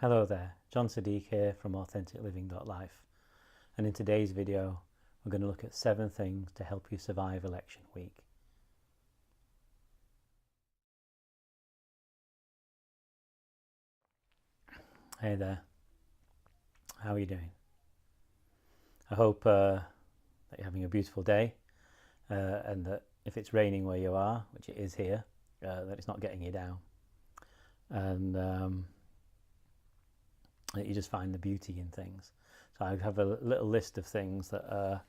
Hello there, John Siddique here from AuthenticLiving.life, and in today's video we're going to look at 7 things to help you survive election week. Hey there, how are you doing? I hope that you're having a beautiful day and that if it's raining where you are, which it is here, that it's not getting you down, and that you just find the beauty in things. So I have a little list of things that I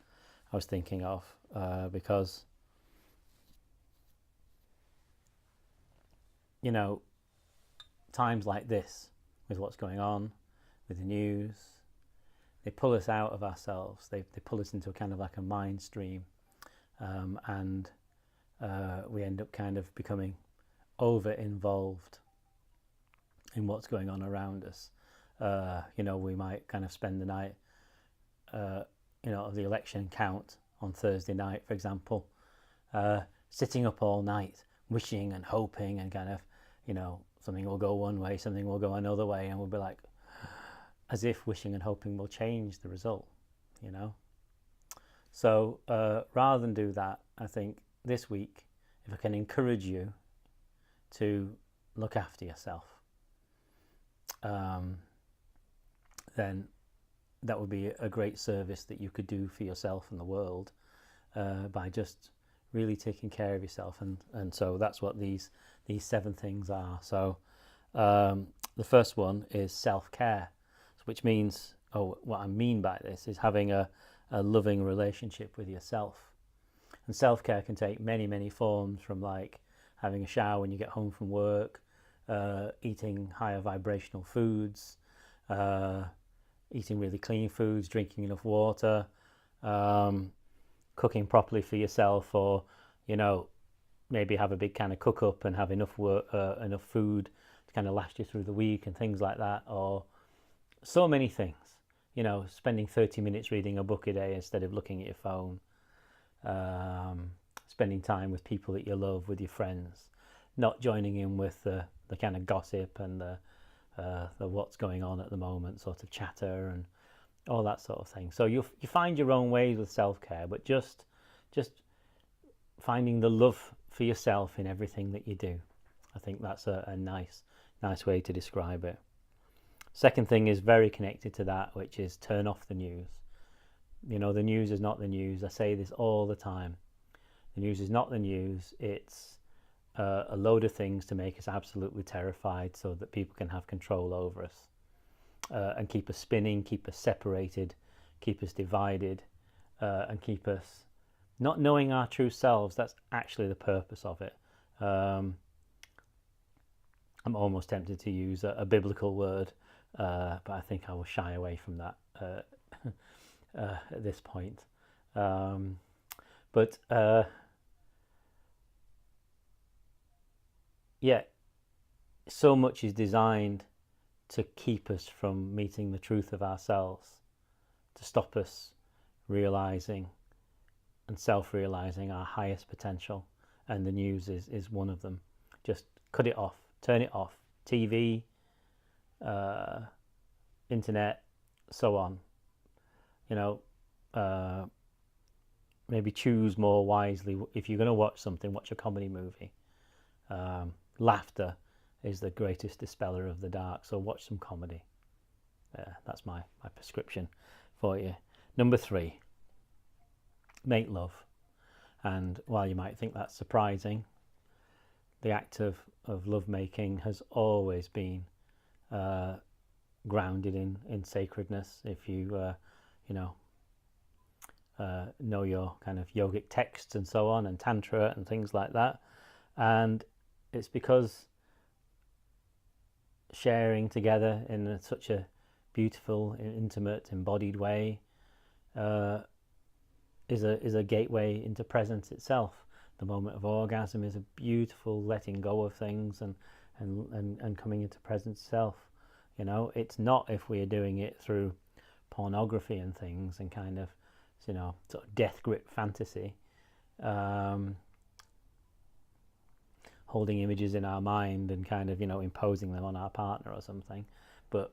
was thinking of because, you know, times like this, with what's going on, with the news, they pull us out of ourselves. They pull us into a kind of like a mind stream, and we end up kind of becoming over-involved in what's going on around us. We might kind of spend the night, of the election count on Thursday night, for example, sitting up all night, wishing and hoping and kind of, something will go one way, something will go another way, and we'll be like, as if wishing and hoping will change the result, So rather than do that, I think this week, if I can encourage you to look after yourself, then that would be a great service that you could do for yourself and the world by just really taking care of yourself. And so that's what these 7 things are. So the first one is self-care, which means, what I mean by this is having a loving relationship with yourself. And self-care can take many forms, from like having a shower when you get home from work, eating higher vibrational foods, eating really clean foods, drinking enough water, cooking properly for yourself, or maybe have a big kind of cook up and have enough food to kind of last you through the week and things like that. Or so many things, spending 30 minutes reading a book a day instead of looking at your phone, spending time with people that you love, with your friends, not joining in with the kind of gossip and the what's going on at the moment sort of chatter and all that sort of thing. So you find your own ways with self-care, but just finding the love for yourself in everything that you do. I think that's a nice way to describe it. Second thing is very connected to that, which is turn off the news. The news is not the news. I say this all the time. The news is not the news. It's a load of things to make us absolutely terrified so that people can have control over us, and keep us spinning, keep us separated, keep us divided, and keep us not knowing our true selves. That's actually the purpose of it. I'm almost tempted to use a biblical word, but I think I will shy away from that at this point. Yeah, so much is designed to keep us from meeting the truth of ourselves, to stop us realizing and self-realizing our highest potential, and the news is one of them. Just cut it off, turn it off. TV, internet, so on. Maybe choose more wisely. If you're going to watch something, watch a comedy movie. Laughter is the greatest dispeller of the dark, so watch some comedy. That's my prescription for you. Number 3, make love. And while you might think that's surprising, the act of love making has always been grounded in sacredness. If you know your kind of yogic texts and so on, and tantra and things like that. And it's because sharing together in such a beautiful, intimate, embodied way is a gateway into presence itself. The moment of orgasm is a beautiful letting go of things and coming into presence itself. It's not if we are doing it through pornography and things and kind of sort of death grip fantasy, holding images in our mind and kind of imposing them on our partner or something. But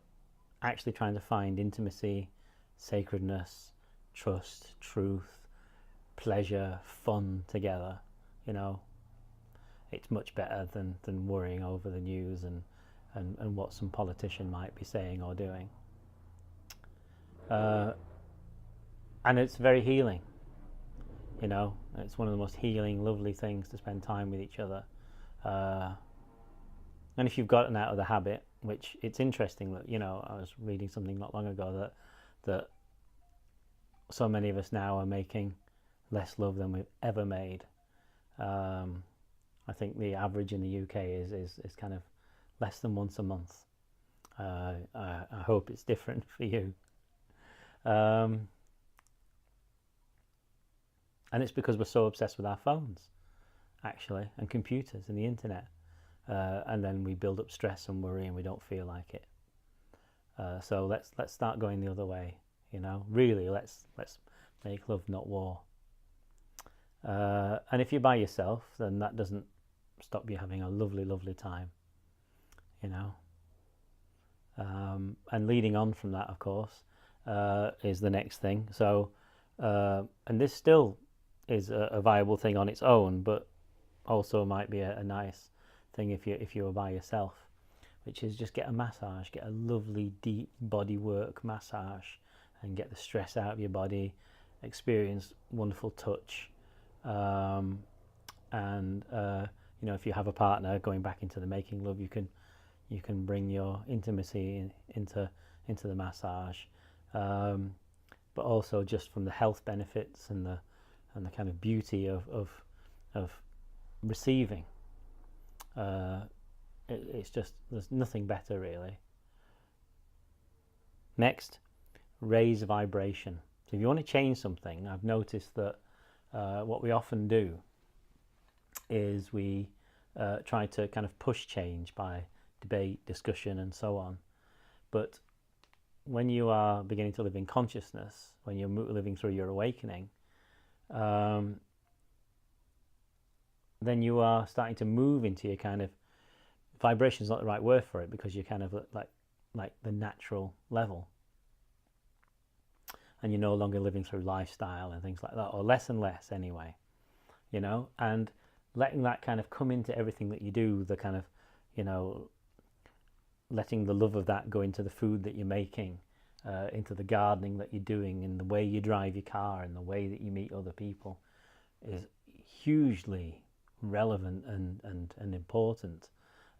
actually trying to find intimacy, sacredness, trust, truth, pleasure, fun together, you know, it's much better than worrying over the news and what some politician might be saying or doing. And it's very healing, you know, it's one of the most healing, lovely things to spend time with each other. And if you've gotten out of the habit, which it's interesting that, you know, I was reading something not long ago that so many of us now are making less love than we've ever made. I think the average in the UK is kind of less than once a month. I hope it's different for you. And it's because we're so obsessed with our phones, actually, and computers and the internet. And then we build up stress and worry and we don't feel like it. So let's start going the other way, you know. Really, let's make love, not war. And if you're by yourself, then that doesn't stop you having a lovely, lovely time, you know. And leading on from that, of course, is the next thing. So, and this still is a viable thing on its own, but also might be a nice thing if you were by yourself, which is just get a massage, get a lovely deep body work massage, and get the stress out of your body, experience wonderful touch, and you know, if you have a partner, going back into the making love, you can bring your intimacy into the massage, but also just from the health benefits and the kind of beauty of receiving. It's just, there's nothing better really. Next, raise vibration. So if you want to change something, I've noticed that what we often do is we try to kind of push change by debate, discussion, and so on. But when you are beginning to live in consciousness, when you're living through your awakening, then you are starting to move into your kind of, vibration is not the right word for it, because you're kind of like the natural level, and you're no longer living through lifestyle and things like that, or less and less anyway, you know, and letting that kind of come into everything that you do, the kind of, you know, letting the love of that go into the food that you're making, into the gardening that you're doing, in the way you drive your car, and the way that you meet other people, is hugely relevant and important,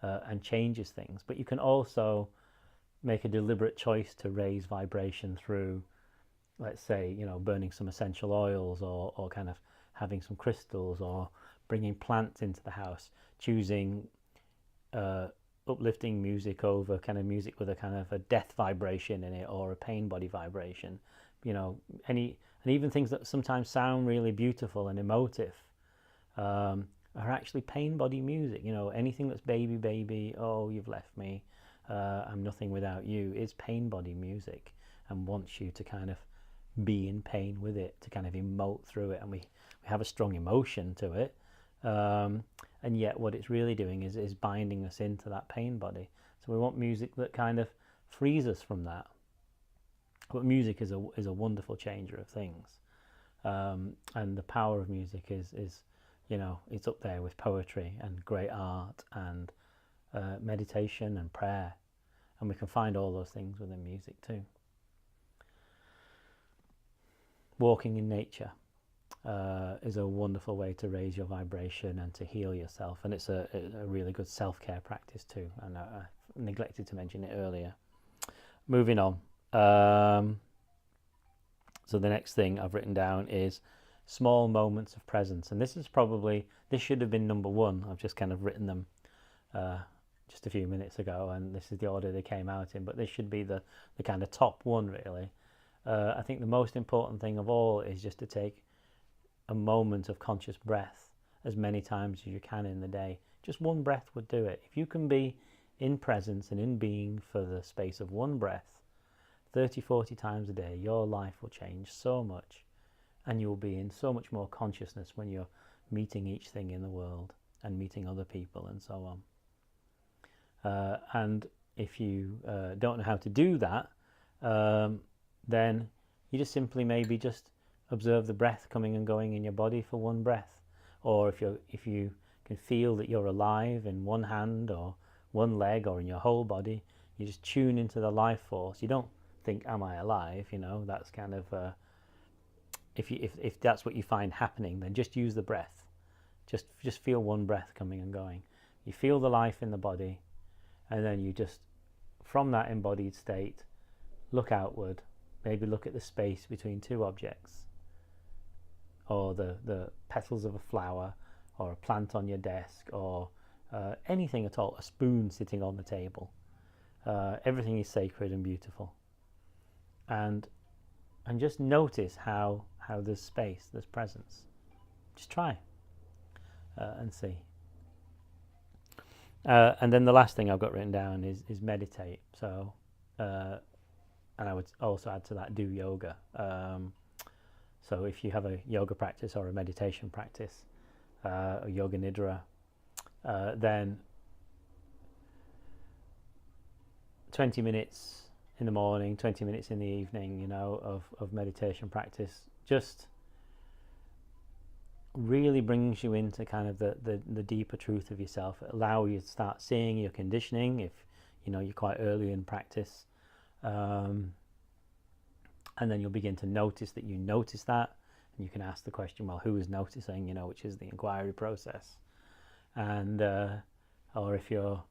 and changes things. But you can also make a deliberate choice to raise vibration through, let's say, you know, burning some essential oils, or kind of having some crystals, or bringing plants into the house, choosing uplifting music over kind of music with a kind of a death vibration in it, or a pain body vibration, you know, and even things that sometimes sound really beautiful and emotive are actually pain body music. You know, anything that's baby, oh, you've left me, I'm nothing without you, is pain body music, and wants you to kind of be in pain with it, to kind of emote through it, and we have a strong emotion to it, and yet what it's really doing is binding us into that pain body. So we want music that kind of frees us from that. But music is a wonderful changer of things, and the power of music is, you know, it's up there with poetry and great art and meditation and prayer, and we can find all those things within music too. Walking in nature is a wonderful way to raise your vibration and to heal yourself, and it's a really good self-care practice too, and I neglected to mention it earlier. Moving on, so the next thing I've written down is small moments of presence, and this should have been number one. I've just kind of written them just a few minutes ago, and this is the order they came out in, but this should be the kind of top one really. I think the most important thing of all is just to take a moment of conscious breath as many times as you can in the day. Just one breath would do it. If you can be in presence and in being for the space of one breath 30-40 times a day, your life will change so much, and you'll be in so much more consciousness when you're meeting each thing in the world and meeting other people and so on. And if you don't know how to do that, then you just simply maybe just observe the breath coming and going in your body for one breath. Or if you can feel that you're alive in one hand or one leg or in your whole body, you just tune into the life force. You don't think, am I alive? That's kind of if that's what you find happening, then just use the breath. Just feel one breath coming and going. You feel the life in the body, and then you just, from that embodied state, look outward. Maybe look at the space between two objects, or the petals of a flower, or a plant on your desk, or anything at all, a spoon sitting on the table. Everything is sacred and beautiful. And just notice how there's space, there's presence. Just try and see. And then the last thing I've got written down is meditate. So, and I would also add to that, do yoga. So if you have a yoga practice or a meditation practice, a yoga nidra, then 20 minutes in the morning, 20 minutes in the evening, of meditation practice just really brings you into kind of the deeper truth of yourself. It allows you to start seeing your conditioning if you're quite early in practice, and then you'll begin to notice that you notice that, and you can ask the question, well, who is noticing, which is the inquiry process. And or if you're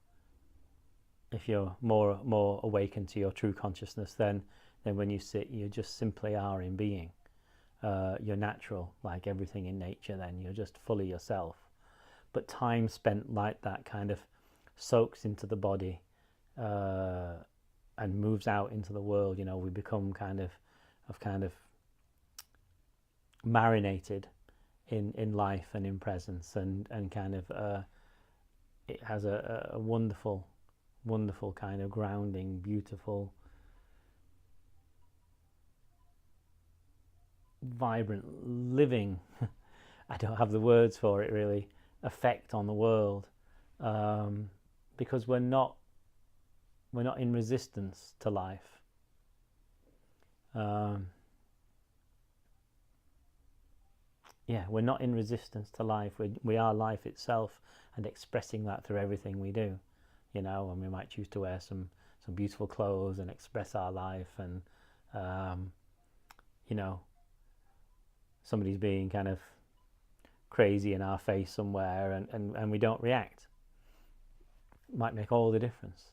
more awakened to your true consciousness, then when you sit, you just simply are in being. You're natural, like everything in nature. Then you're just fully yourself. But time spent like that kind of soaks into the body and moves out into the world. We become kind of marinated in life and in presence, and kind of it has a wonderful kind of grounding, beautiful, vibrant, living, I don't have the words for it really, effect on the world, because we're not in resistance to life. We're not in resistance to life. We are life itself, and expressing that through everything we do. And we might choose to wear some beautiful clothes and express our life, and somebody's being kind of crazy in our face somewhere, and we don't react. It might make all the difference.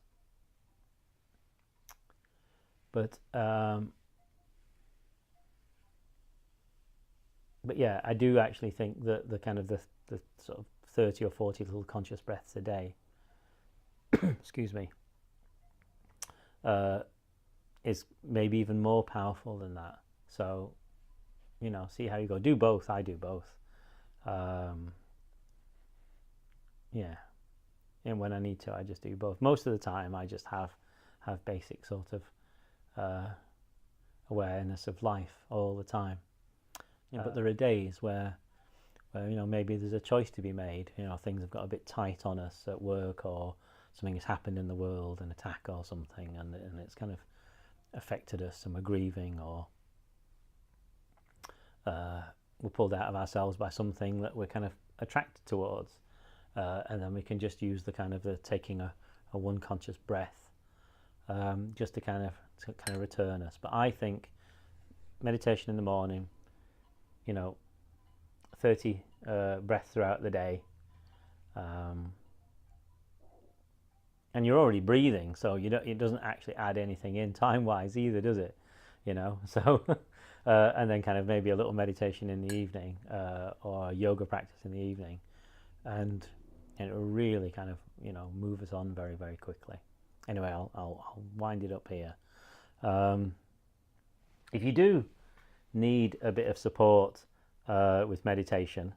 But yeah, I do actually think that the kind of the sort of 30 or 40 little conscious breaths a day excuse me, is maybe even more powerful than that. So, see how you go. Do both. I do both. And when I need to, I just do both. Most of the time, I just have basic sort of awareness of life all the time. But there are days where maybe there's a choice to be made. Things have got a bit tight on us at work, or something has happened in the world, an attack or something, and it's kind of affected us, and we're grieving, or we're pulled out of ourselves by something that we're kind of attracted towards, and then we can just use the kind of taking a one conscious breath, just to kind of return us. But I think meditation in the morning, 30 breaths throughout the day, and you're already breathing, so it doesn't actually add anything in time-wise either, does it? So and then kind of maybe a little meditation in the evening, or a yoga practice in the evening, and it will really kind of move us on very, very quickly. Anyway, I'll wind it up here. If you do need a bit of support with meditation,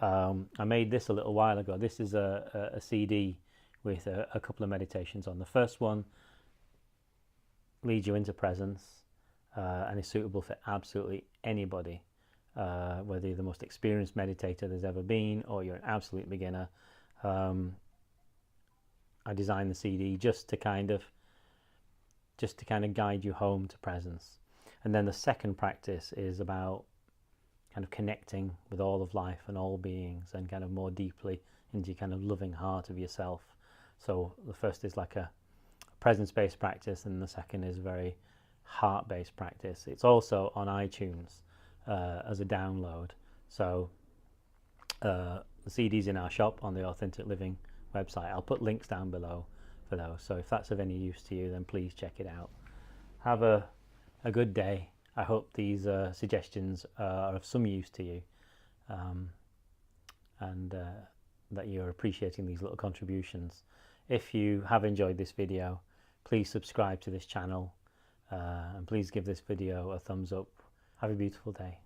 I made this a little while ago. This is a CD with a couple of meditations on. The first one leads you into presence, and is suitable for absolutely anybody, whether you're the most experienced meditator there's ever been, or you're an absolute beginner. I designed the CD just to kind of guide you home to presence. And then the second practice is about kind of connecting with all of life and all beings, and kind of more deeply into your kind of loving heart of yourself. So the first is like a presence-based practice, and the second is very heart-based practice. It's also on iTunes as a download. So the CD's in our shop on the Authentic Living website. I'll put links down below for those. So if that's of any use to you, then please check it out. Have a good day. I hope these suggestions are of some use to you, and that you're appreciating these little contributions. If you have enjoyed this video, please subscribe to this channel, and please give this video a thumbs up. Have a beautiful day.